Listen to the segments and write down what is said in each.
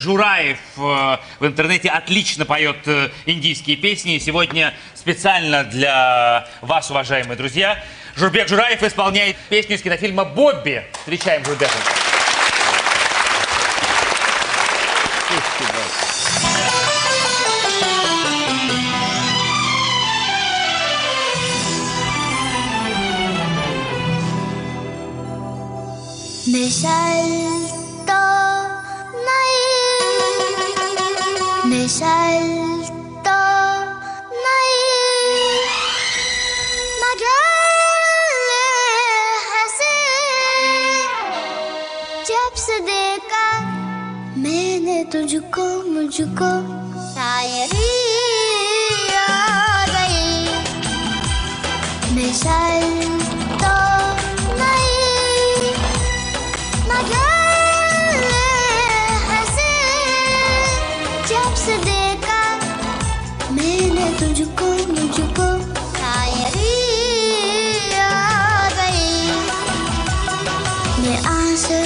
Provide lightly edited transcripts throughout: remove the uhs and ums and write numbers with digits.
Жураев в интернете отлично поет индийские песни. И сегодня специально для вас, уважаемые друзья, Журбек Жураев исполняет песню из кинофильма «Бобби». Встречаем Журбека. जब से देखा मैंने तुझको मुझको शायरी आ गई मिसाल तो नहीं मगर हंसे जब से देखा मैंने तुझको मुझको शायरी आ गई मैं आंसू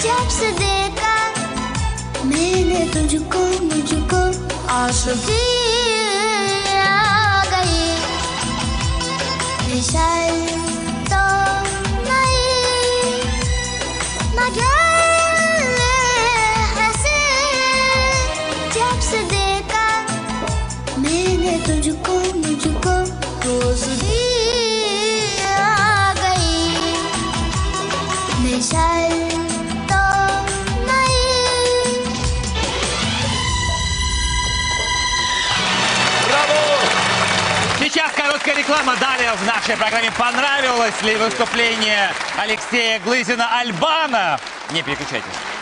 जब से देखा मैंने तुझको मुझको आशिकी आ गई मिसाल तो नहीं मगर हंसे जब से देखा मैंने तुझको मुझको दोस्ती आ गई मिसाल Сейчас короткая реклама. Далее в нашей программе понравилось ли выступление Алексея Глызина Альбана? Не переключайтесь.